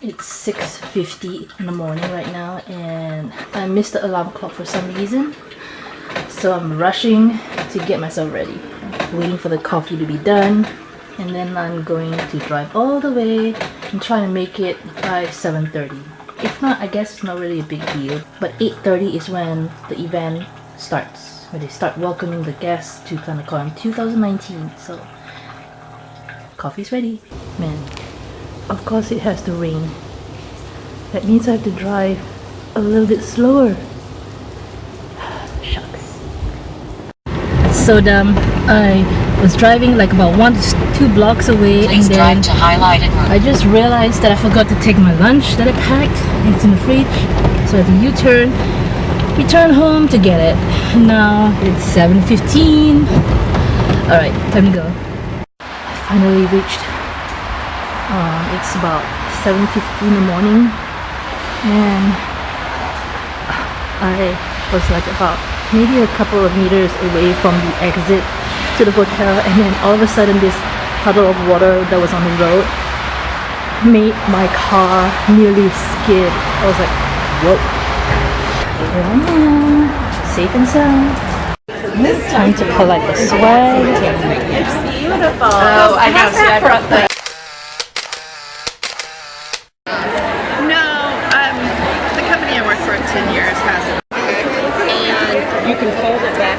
It's 6:50 in the morning right now, and I missed the alarm clock for some reason. So I'm rushing to get myself ready. Waiting for the coffee to be done, and then I'm going to drive all the way and try to make it by 7:30. If not, I guess it's not really a big deal. But 8:30 is when the event starts, where they start welcoming the guests to PlannerCon 2019. So coffee's ready. Man, of course it has to rain. That means I have to drive a little bit slower. Shucks. It's so dumb. I was driving like about 1 to 2 blocks away, and then I just realized that I forgot to take my lunch that I packed. It's in the fridge, so I had to U-turn, return home to get it. Now it's 7:15. Alright, time to go. I finally reached. It's about 7:50 in the morning, and I was like about maybe a couple of meters away from the exit to the hotel, and then all of a sudden this puddle of water that was on the road made my car nearly skid. I was like, whoa. Here I am, safe and sound. Time to collect the swag. It's beautiful. Oh, I know. See, I brought the... The company I worked for 10 years has it. And you can fold it back.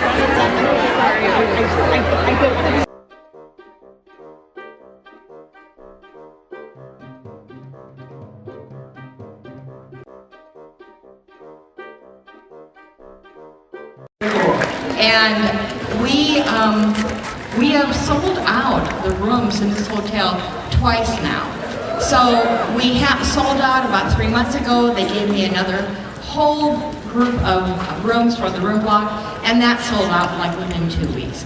And we have sold out the rooms in this hotel twice now. So we have sold out about 3 months ago. They gave me another whole group of rooms for the room block, and that sold out like within 2 weeks.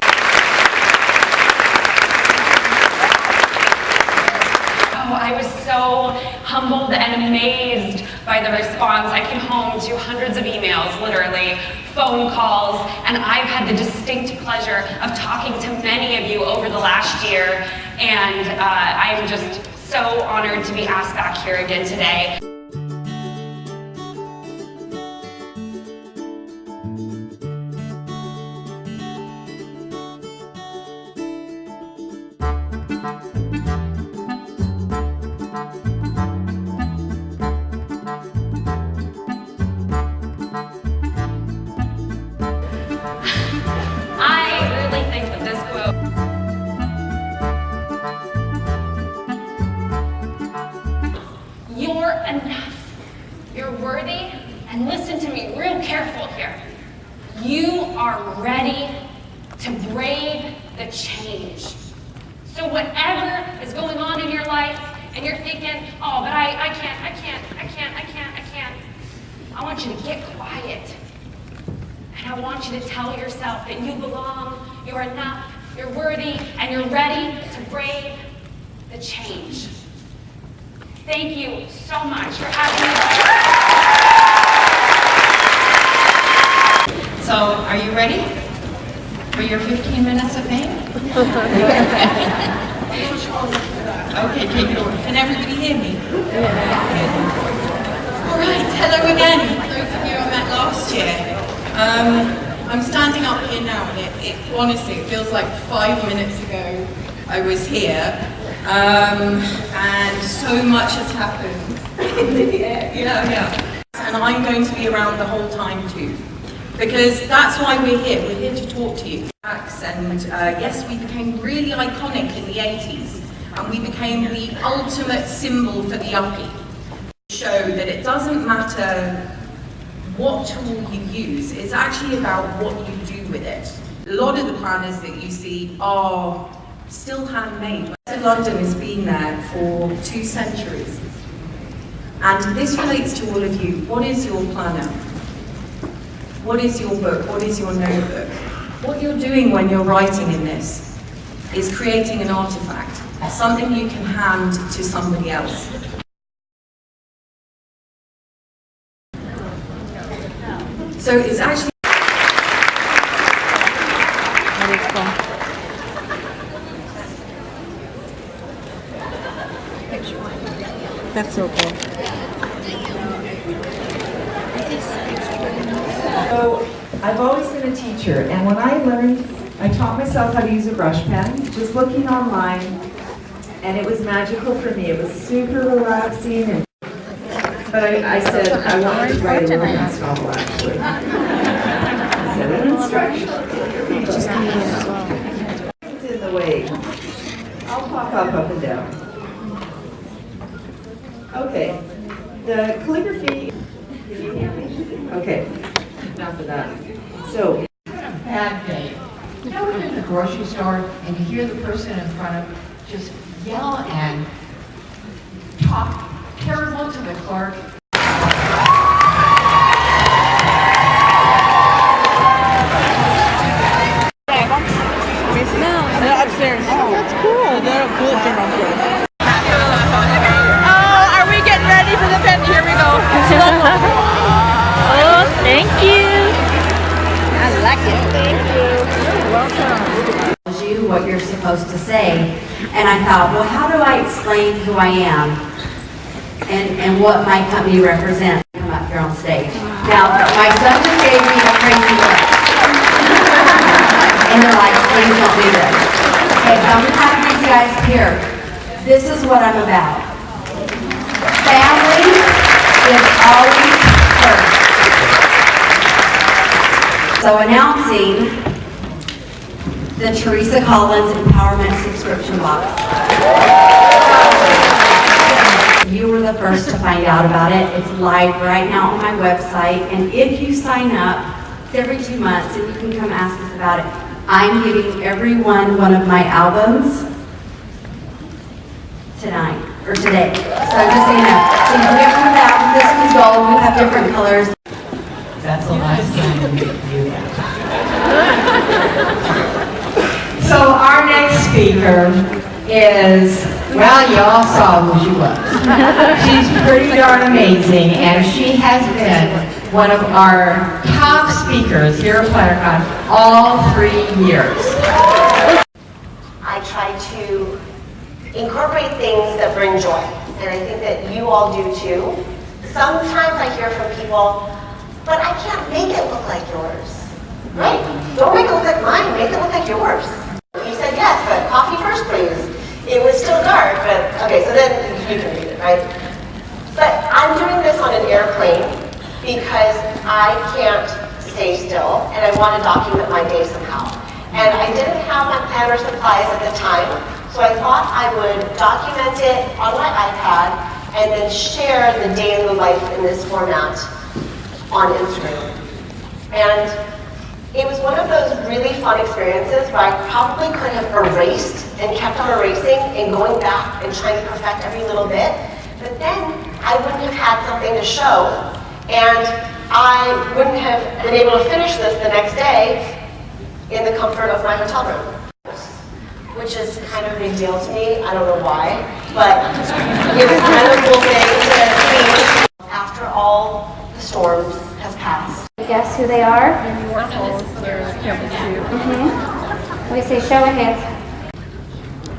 Oh, I was so humbled and amazed by the response. I came home to hundreds of emails, literally, phone calls, and I've had the distinct pleasure of talking to many of you over the last year, and I'm just so honored to be asked back here again today. Enough. You're worthy, and listen to me real careful here. You are ready to brave the change. So whatever is going on in your life, and you're thinking, oh, but I can't, I want you to get quiet. And I want you to tell yourself that you belong, you're enough, you're worthy, and you're ready to brave the change. Thank you so much for having me. So, are you ready for your 15 minutes of fame? Okay, take it over. Can everybody hear me? All right, hello again. Those of you I met last year. I'm standing up here now, and honestly, it feels like 5 minutes ago I was here. And so much has happened. Yeah. And I'm going to be around the whole time too. Because that's why we're here. We're here to talk to you. And yes, we became really iconic in the 80s. And we became the ultimate symbol for the uppie. Show that it doesn't matter what tool you use, it's actually about what you do with it. A lot of the planners that you see are still handmade. London has been there for 2 centuries. And this relates to all of you. What is your planner? What is your book? What is your notebook? What you're doing when you're writing in this is creating an artifact, something you can hand to somebody else. So it's actually That's so cool. So I've always been a teacher, and when I learned, I taught myself how to use a brush pen, just looking online, and it was magical for me. It was super relaxing, and but I said I wanted to write a romance novel, actually. Instead of an instruction. It's in the way. I'll pop up and down. Okay. The calligraphy. Okay. Enough of that. So. Bad day. You know, when you're in the grocery store and you hear the person in front of just yell and talk terrible to the clerk. Upstairs. Oh, that's cool. They're a bullet journal. Oh, are we getting ready for the event? Here we go. Oh, thank you. I like it. Thank you. Welcome. You what you're supposed to say, and I thought, well, how do I explain who I am and what my company represents? Come up here on stage. Now, my son just gave me a crazy look, and they're like, please don't do this. Okay, so I'm gonna have these guys here. This is what I'm about. Family is always first. So announcing the Teresa Collins Empowerment Subscription Box. You were the first to find out about it. It's live right now on my website, and if you sign up, it's every 2 months, and you can come ask us about it. I'm giving everyone one of my albums tonight, or today. So just so you know. So you can get one of the albums. This one's gold. We have different colors. That's the last time we do that. So our next speaker is, well, you all saw who she was. She's pretty darn amazing, and she has been one of our top speakers here at PlannerCon all 3 years. I try to incorporate things that bring joy, and I think that you all do too. Sometimes I hear from people, but I can't make it look like yours. Right? Don't make it look like mine, make it look like yours. You said yes, but coffee first, please. It was still dark, but okay, so then you can read it, right? But I'm doing this on an airplane because I can't stay still, and I want to document my day somehow. And I didn't have my planner supplies at the time, so I thought I would document it on my iPad and then share the day in the life in this format on Instagram. And it was one of those really fun experiences where I probably could have erased and kept on erasing and going back and trying to perfect every little bit, but then I wouldn't have had something to show, and I wouldn't have been able to finish this the next day in the comfort of my hotel room, which is kind of a big deal to me. I don't know why, but it was kind of a cool thing to see after all the storms have passed. Guess who they are? We say show of hands.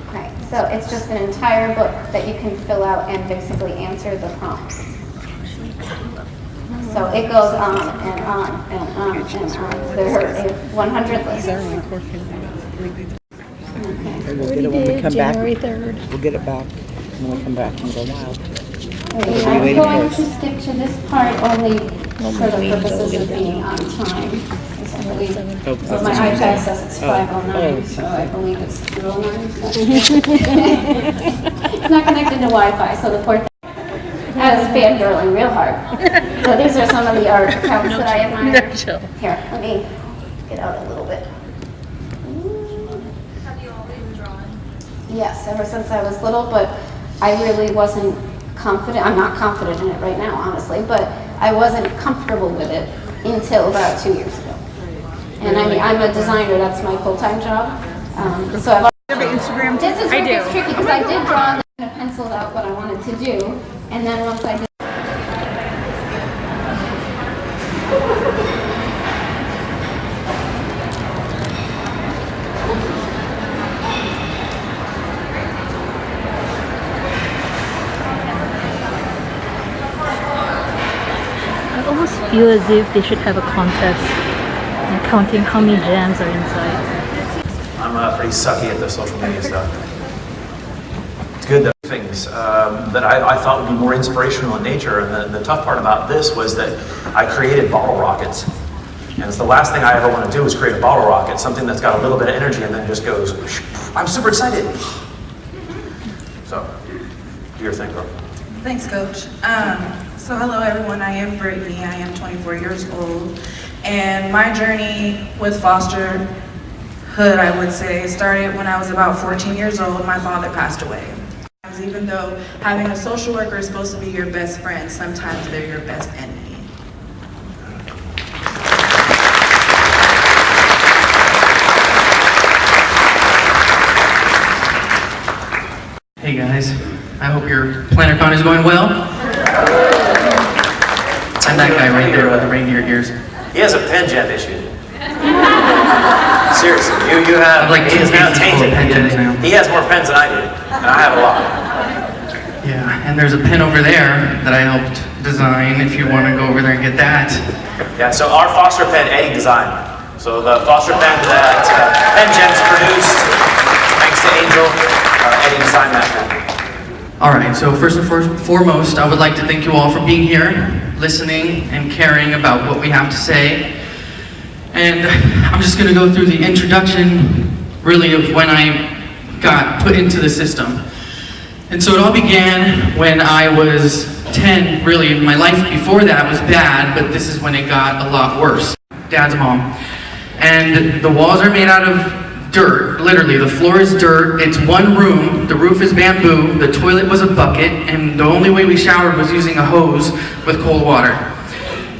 Okay, so it's just an entire book that you can fill out and basically answer the prompts. So it goes on and on and on and on. There are 100 lists. And we'll get it when we come back. January 3rd. We'll get it back when we come back and go wild. Okay, I'm going to stick to this part only for the purposes of being on time. I believe. So my iPad says it's 5:09, so I believe it's 2:09. It's not connected to Wi-Fi, so the poor thing. I was fangirling real hard. So these are some of the art accounts that I admire. Here, let me get out a little bit. Have you always drawn? Yes, ever since I was little, but I really wasn't confident. I'm not confident in it right now, honestly, but I wasn't comfortable with it until about 2 years ago. And I mean, I'm a designer, that's my full-time job. So I've Instagram. This is where it gets tricky because I did draw and then I penciled out what I wanted to do, and then once I did just feel as if they should have a contest and counting how many jams are inside. I'm pretty sucky at the social media stuff. It's good though. Things that I thought would be more inspirational in nature, and the tough part about this was that I created bottle rockets. And it's the last thing I ever want to do is create a bottle rocket, something that's got a little bit of energy and then just goes, I'm super excited. So, do your thing, girl. Thanks, Coach. So hello everyone, I am Brittany, I am 24 years old, and my journey with fosterhood, I would say, started when I was about 14 years old. My father passed away. Even though having a social worker is supposed to be your best friend, sometimes they're your best enemy. Hey guys, I hope your PlannerCon is going well. And that guy right there with the reindeer ears. He has a pen jam issue. Seriously, you have, like he is now tainted. He has more pens than I do, and I have a lot. Yeah, and there's a pen over there that I helped design if you want to go over there and get that. Yeah, so our foster pen, Eddie designed. So the foster pen that Pen Gem's produced, thanks to Angel, Eddie designed that pen. Alright, so first and foremost, I would like to thank you all for being here, listening, and caring about what we have to say. And I'm just going to go through the introduction, really, of when I got put into the system. And so it all began when I was 10, really. My life before that was bad, but this is when it got a lot worse. Dad's mom. And the walls are made out of dirt, literally. The floor is dirt. It's one room. The roof is bamboo. The toilet was a bucket. And the only way we showered was using a hose with cold water.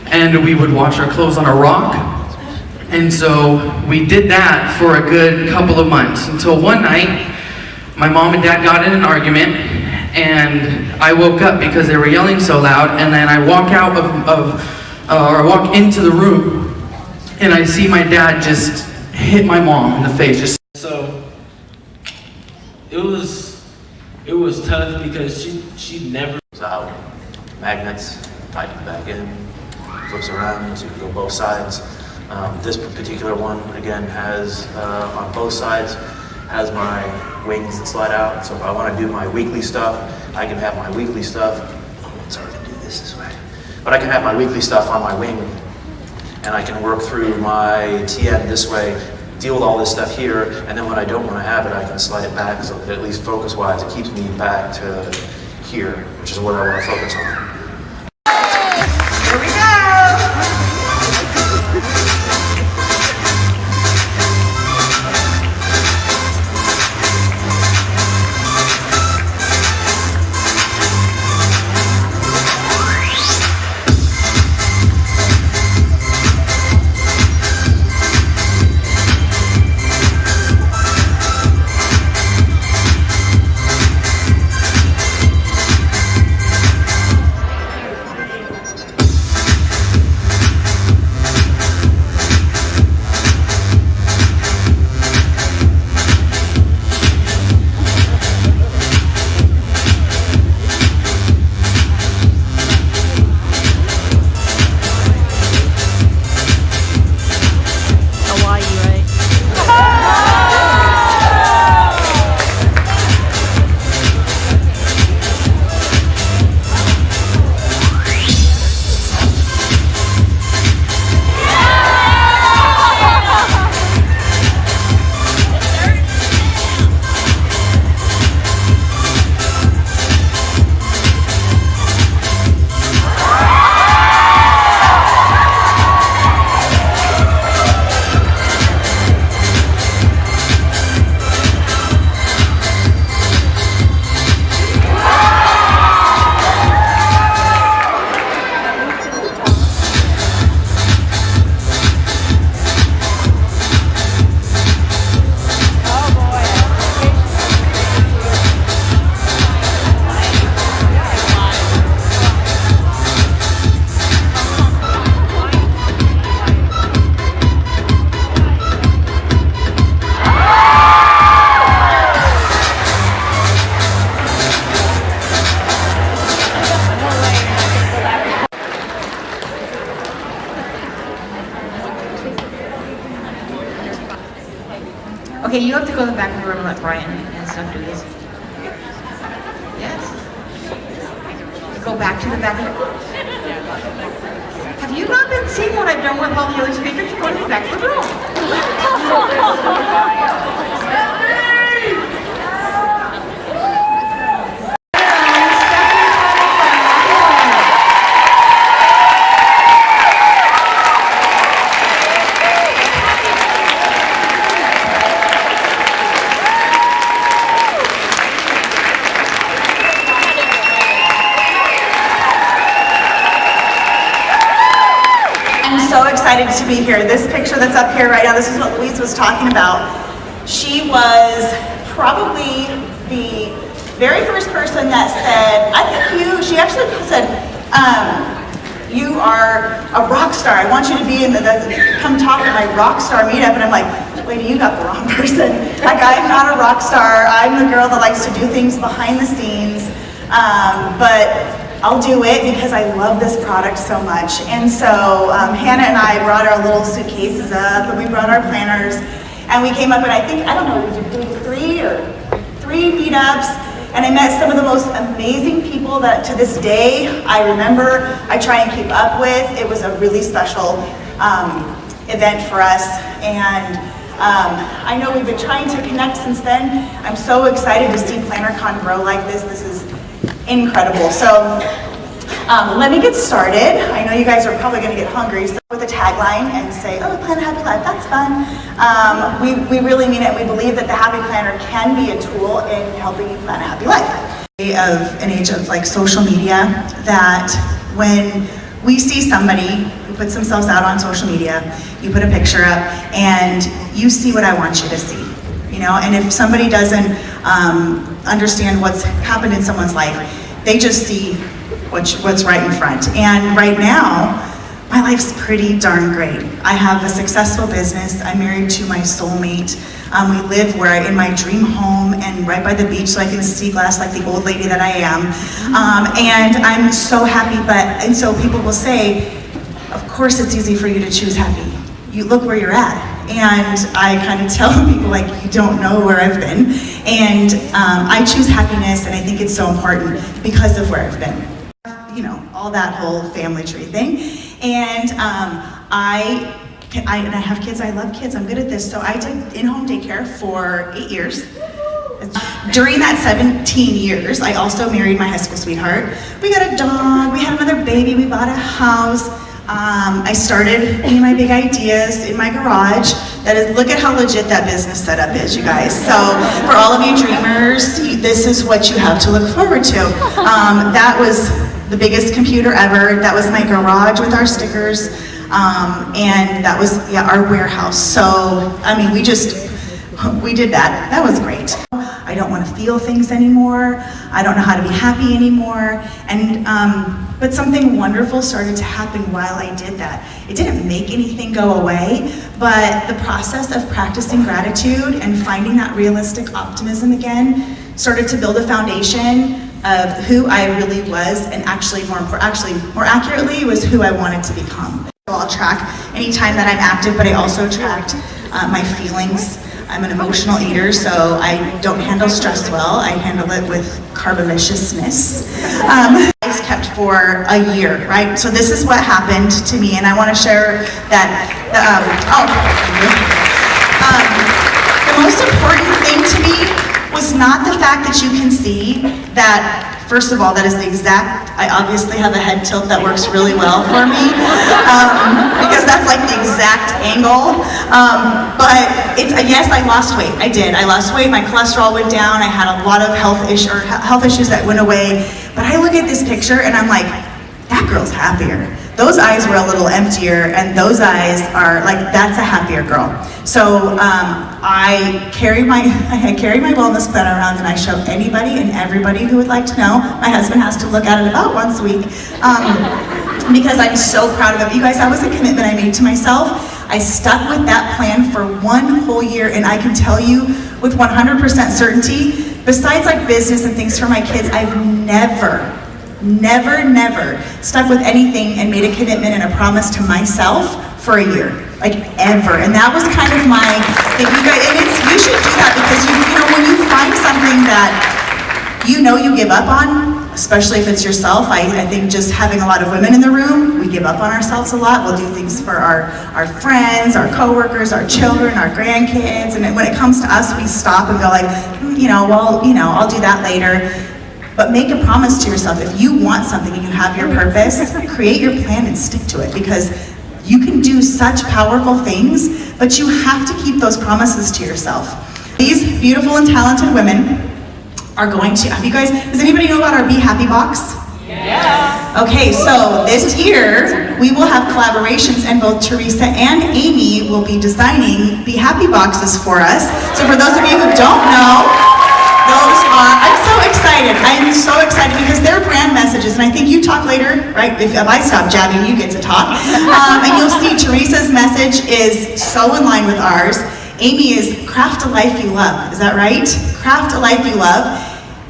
And we would wash our clothes on a rock. And so we did that for a good couple of months until one night, my mom and dad got in an argument, and I woke up because they were yelling so loud, and then I walk out or walk into the room, and I see my dad just hit my mom in the face. So it was tough because she never was out. Magnets, tied it back in, flips around, so you can go both sides. This particular one, again, has, on both sides, has my wings that slide out. So if I want to do my weekly stuff, I can have my weekly stuff. Oh, it's hard to do this way. But I can have my weekly stuff on my wing, and I can work through my TM this way, deal with all this stuff here, and then when I don't want to have it, I can slide it back so that at least focus-wise, it keeps me back to here, which is where I want to focus on. Here we go! Okay, you have to go to the back of the room and let Brian and stuff do this. Yes. Go back to the back of the room. Have you not been seeing what I've done with all the other speakers? Go to the back of the room. So excited to be here. This picture that's up here right now, this is what Louise was talking about. She was probably the very first person that said, I think you, she actually said, you are a rock star. I want you to be in come talk at my rock star meetup. And I'm like, lady, you got the wrong person. Like, I'm not a rock star. I'm the girl that likes to do things behind the scenes. But I'll do it because I love this product so much. And so Hannah and I brought our little suitcases up, and we brought our planners, and we came up, and I think, I don't know, we did three meetups, and I met some of the most amazing people that to this day I remember, I try and keep up with. It was a really special event for us, and I know we've been trying to connect since then. I'm so excited to see PlannerCon grow like this. This is incredible. So let me get started. I know you guys are probably going to get hungry, so with a tagline and say, oh, plan a happy life, that's fun. We really mean it. We believe that the Happy Planner can be a tool in helping you plan a happy life. Of an age of like social media, that when we see somebody who puts themselves out on social media, you put a picture up and you see what I want you to see. You know, and if somebody doesn't understand what's happened in someone's life, they just see what's right in front. And right now, my life's pretty darn great. I have a successful business. I'm married to my soulmate. We live in my dream home and right by the beach, so I can see glass like the old lady that I am. And I'm so happy. And so people will say, of course it's easy for you to choose happy. You look where you're at. And I kind of tell people, like, you don't know where I've been. And I choose happiness, and I think it's so important because of where I've been. You know, all that whole family tree thing. And I have kids, I love kids, I'm good at this. So I did in-home daycare for 8 years. During that 17 years, I also married my high school sweetheart. We got a dog, we had another baby, we bought a house. I started my big ideas in my garage. Look at how legit that business setup is, you guys. So for all of you dreamers, this is what you have to look forward to. That was the biggest computer ever. That was my garage with our stickers. And that was, our warehouse. So, I mean, we did that. That was great. I don't want to feel things anymore. I don't know how to be happy anymore. And, but something wonderful started to happen while I did that. It didn't make anything go away, but the process of practicing gratitude and finding that realistic optimism again started to build a foundation of who I really was, and actually more accurately was who I wanted to become. So I'll track any time that I'm active, but I also tracked my feelings. I'm an emotional eater, so I don't handle stress well. I handle it with carboliciousness. I was kept for a year, right? So this is what happened to me, and I want to share that. The most important thing to me was not the fact that you can see that. First of all, that is the exact, I obviously have a head tilt that works really well for me, because that's like the exact angle, but yes, I lost weight, I did. I lost weight, my cholesterol went down, I had a lot of health issues that went away, but I look at this picture and I'm like, that girl's happier. Those eyes were a little emptier, and those eyes are like, that's a happier girl. So I carry my wellness plan around, and I show anybody and everybody who would like to know. My husband has to look at it about once a week because I'm so proud of it. You guys, that was a commitment I made to myself. I stuck with that plan for 1 whole year, and I can tell you with 100% certainty, besides like business and things for my kids, I've never stuck with anything and made a commitment and a promise to myself for a year, like ever. And that was kind of my thing. You guys, and it's You should do that because you know, when you find something that you know you give up on, especially if it's yourself. I think just having a lot of women in the room, we give up on ourselves a lot. We'll do things for our friends, our coworkers, our children, our grandkids, and when it comes to us, we stop and go like, I'll do that later. But make a promise to yourself. If you want something and you have your purpose, create your plan and stick to it, because you can do such powerful things, but you have to keep those promises to yourself. These beautiful and talented women are going to, does anybody know about our Be Happy box? Yeah. Okay, so this year we will have collaborations, and both Teresa and Amy will be designing Be Happy boxes for us. So for those of you who don't know, I'm so excited. I am so excited because they're brand messages, and I think you talk later, right? If I stop jabbing, you get to talk. And you'll see Teresa's message is so in line with ours. Amy is craft a life you love. Is that right? Craft a life you love.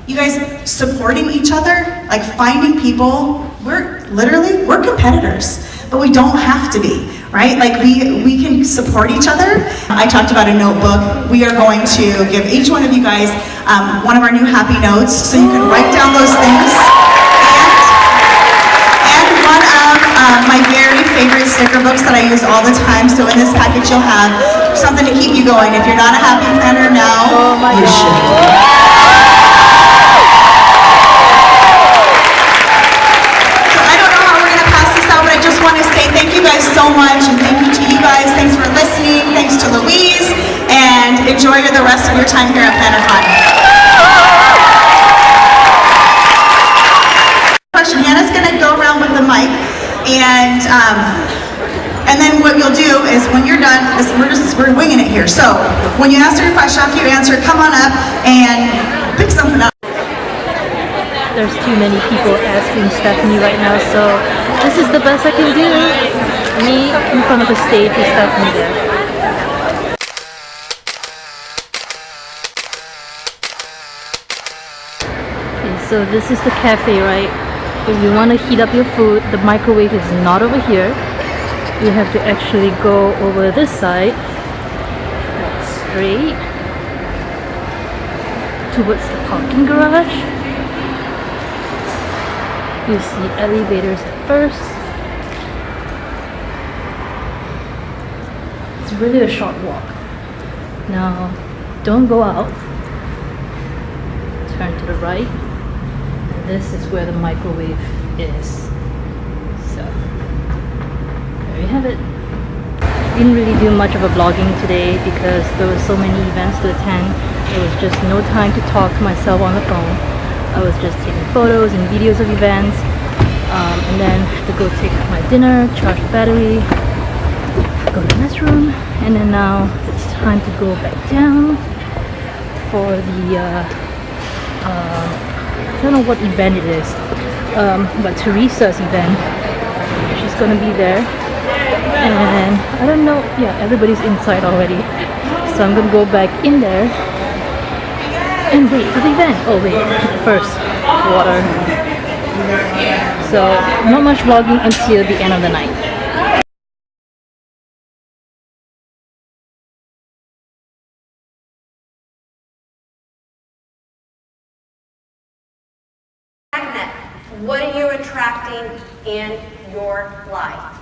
You guys supporting each other, like finding people. We're competitors, but we don't have to be, right? Like we can support each other. I talked about a notebook. We are going to give each one of you guys one of our new happy notes, so you can write down those things. And one of my very favorite sticker books that I use all the time. So in this package you'll have something to keep you going. If you're not a happy planner now, you should. Thank you guys so much, and thank you to you guys. Thanks for listening. Thanks to Louise, and enjoy the rest of your time here at PlannerCon. Question: Hannah's going to go around with the mic, and then what you'll do is when you're done, we're winging it here. So when you ask your question, after you answer, come on up and pick something up. There's too many people asking Stephanie right now, so this is the best I can do. Me in front of the stage with Stephanie there. Okay, so this is the cafe, right? If you want to heat up your food, the microwave is not over here. You have to actually go over this side, straight towards the parking garage. You see elevators at first. It's really a short walk. Now, don't go out. Turn to the right. And this is where the microwave is. So, there you have it. Didn't really do much of a vlogging today because there were so many events to attend. There was just no time to talk to myself on the phone. I was just taking photos and videos of events, and then to go take my dinner, charge the battery, go to the restroom, and then now it's time to go back down for the, I don't know what event it is, but Teresa's event. She's gonna be there, and I don't know, yeah, everybody's inside already, so I'm gonna go back in there and wait for the event. Oh wait, first, water. So, not much vlogging until the end of the night. Magnet, what are you attracting in your life?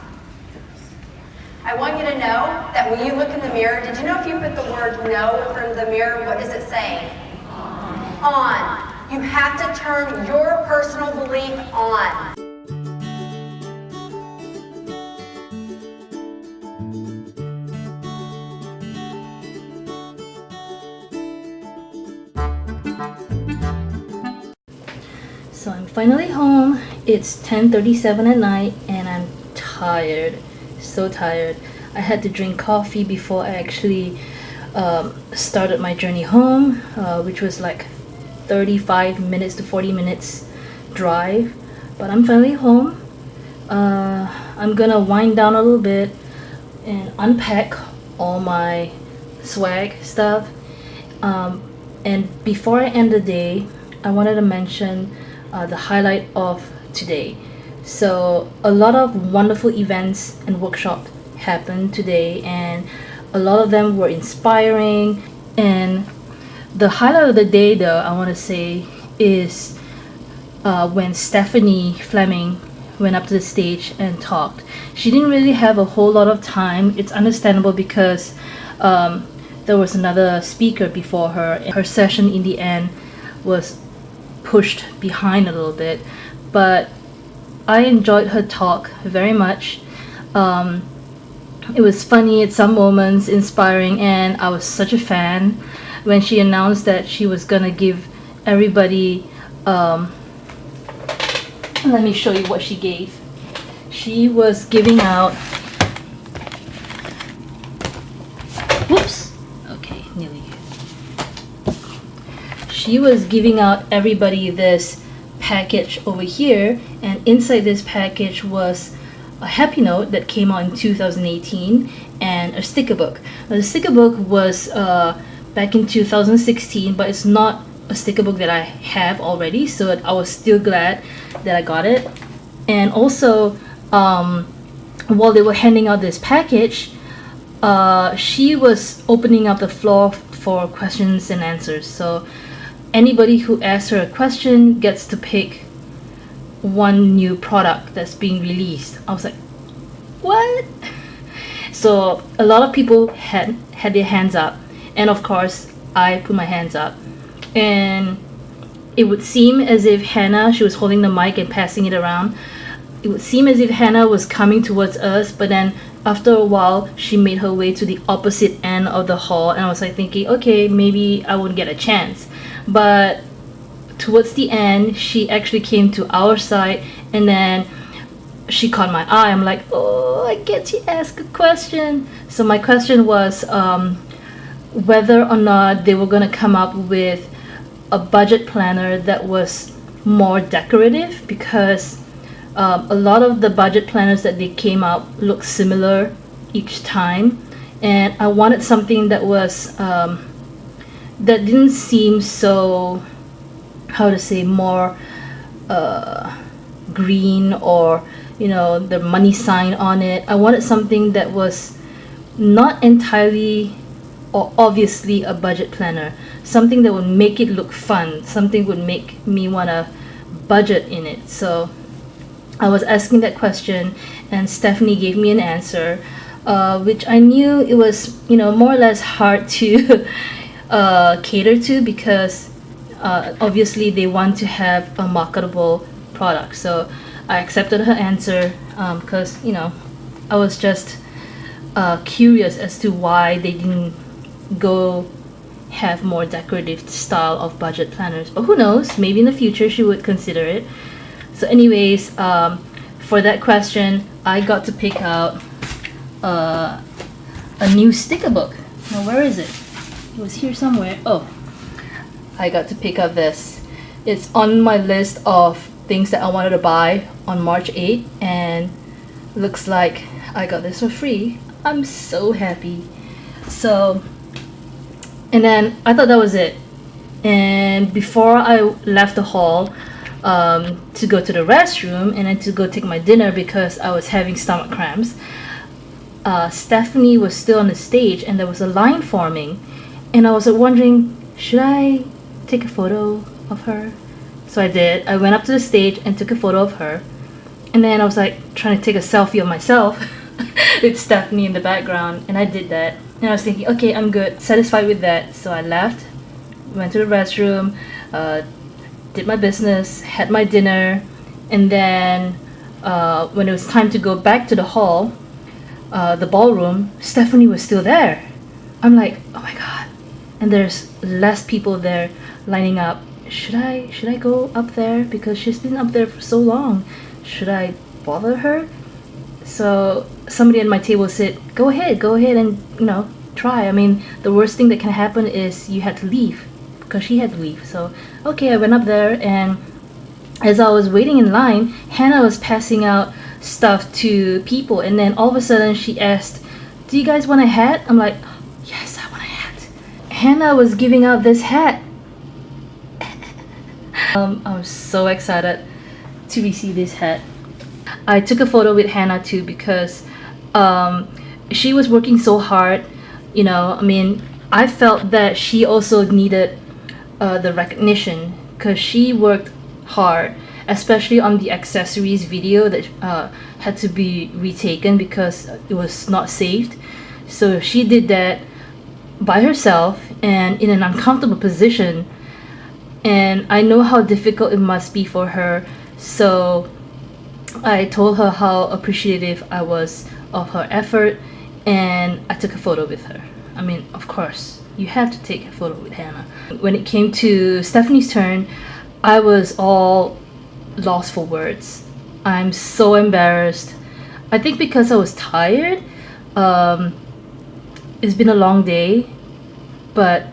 I want you to know that when you look in the mirror, did you know if you put the word no in front of the mirror, what does it say? On. You have to turn your personal belief on. So I'm finally home. It's 10:37 at night and I'm tired, so tired. I had to drink coffee before I actually started my journey home, which was like 35 minutes to 40 minutes drive, but I'm finally home. I'm gonna wind down a little bit and unpack all my swag stuff, and before I end the day, I wanted to mention the highlight of today. So a lot of wonderful events and workshops happened today, and a lot of them were inspiring And the highlight of the day, though, I want to say, is when Stephanie Fleming went up to the stage and talked. She didn't really have a whole lot of time. It's understandable because there was another speaker before her. Her session in the end was pushed behind a little bit, but I enjoyed her talk very much. It was funny at some moments, inspiring, and I was such a fan when she announced that she was gonna give everybody, let me show you what she gave. She was giving out, whoops, okay, nearly. She was giving out everybody this package over here, and inside this package was a happy note that came out in 2018 and a sticker book. Now, the sticker book was back in 2016, but it's not a sticker book that I have already, so I was still glad that I got it. And also, while they were handing out this package, she was opening up the floor for questions and answers. So anybody who asks her a question gets to pick one new product that's being released. I was like, what? So a lot of people had their hands up, and of course I put my hands up, and it would seem as if Hannah, she was holding the mic and passing it around, it would seem as if Hannah was coming towards us, but then after a while she made her way to the opposite end of the hall, and I was like thinking, okay, maybe I wouldn't get a chance. But towards the end, she actually came to our side, and then she caught my eye. I'm like, oh, I get to ask a question. So my question was whether or not they were going to come up with a budget planner that was more decorative, because a lot of the budget planners that they came out looked similar each time, and I wanted something that was that didn't seem so, how to say, more green, or you know, the money sign on it. I wanted something that was not entirely or obviously a budget planner, something that would make it look fun, something would make me want to budget in it. So I was asking that question, and Stephanie gave me an answer, which I knew it was, you know, more or less hard to cater to, because obviously they want to have a marketable product. So I accepted her answer because, you know, I was just curious as to why they didn't go have more decorative style of budget planners. But who knows, maybe in the future she would consider it. So anyways, for that question, I got to pick out a new sticker book. Now where is it? It was here somewhere. Oh, I got to pick up this. It's on my list of things that I wanted to buy on March 8th, and looks like I got this for free. I'm so happy. So, and then I thought that was it. And before I left the hall to go to the restroom and then to go take my dinner because I was having stomach cramps, Stephanie was still on the stage and there was a line forming, and I was wondering, should I take a photo of her? So I did. I went up to the stage and took a photo of her, and then I was like trying to take a selfie of myself with Stephanie in the background, and I did that, and I was thinking, okay, I'm good, satisfied with that. So I left, went to the restroom, did my business, had my dinner, and then when it was time to go back to the hall, the ballroom, Stephanie was still there. I'm like, oh my god. And there's less people there lining up. Should I go up there, because she's been up there for so long? Should I bother her? So somebody at my table said, go ahead and, you know, try. I mean, the worst thing that can happen is you had to leave, because she had to leave. So okay, I went up there, and as I was waiting in line, Hannah was passing out stuff to people, and then all of a sudden she asked, do you guys want a hat? I'm like, yes, I want a hat. Hannah was giving out this hat. I'm so excited to receive this hat. I took a photo with Hannah too, because she was working so hard, you know. I mean, I felt that she also needed the recognition because she worked hard, especially on the accessories video that had to be retaken because it was not saved. So she did that by herself and in an uncomfortable position, and I know how difficult it must be for her. So I told her how appreciative I was of her effort, and I took a photo with her. I mean, of course, you have to take a photo with Hannah. When it came to Stephanie's turn, I was all lost for words. I'm so embarrassed. I think because I was tired. It's been a long day, but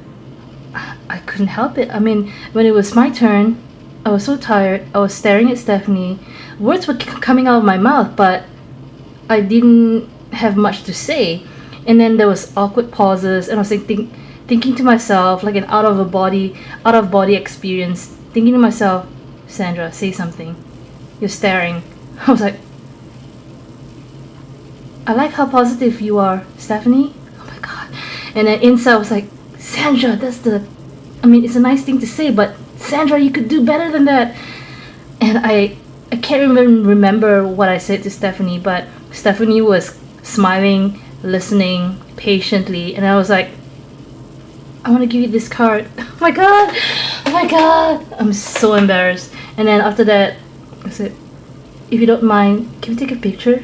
I couldn't help it. I mean, when it was my turn, I was so tired. I was staring at Stephanie. Words were coming out of my mouth, but I didn't have much to say. And then there was awkward pauses, and I was like thinking to myself, like an out of body experience, thinking to myself, Sandra, say something. You're staring. I was like, I like how positive you are, Stephanie. Oh my god. And then inside I was like, Sandra, it's a nice thing to say, but Sandra, you could do better than that. And I can't even remember what I said to Stephanie, but Stephanie was smiling, listening patiently, and I was like, I want to give you this card. Oh my god! Oh my god! I'm so embarrassed. And then after that, I said, if you don't mind, can we take a picture?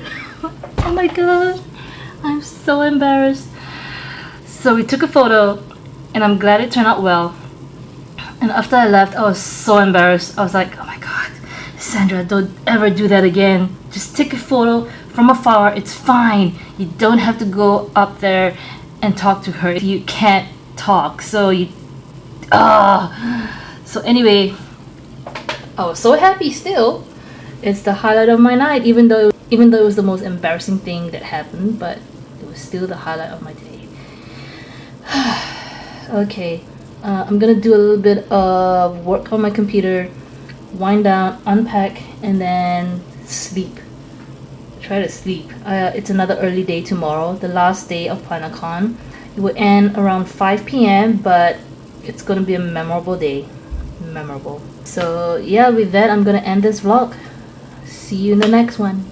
Oh my god! I'm so embarrassed. So we took a photo, and I'm glad it turned out well. And after I left, I was so embarrassed. I was like, oh my god, Sandra, don't ever do that again. Just take a photo from afar. It's fine. You don't have to go up there and talk to her if you can't talk. So anyway, I was so happy still. It's the highlight of my night, even though it was the most embarrassing thing that happened, but it was still the highlight of my day. Okay, I'm gonna do a little bit of work on my computer, wind down, unpack, and then sleep. Try to sleep. It's another early day tomorrow, the last day of PlannerCon. It will end around 5 p.m., but it's gonna be a memorable day. Memorable. So yeah, with that, I'm gonna end this vlog. See you in the next one.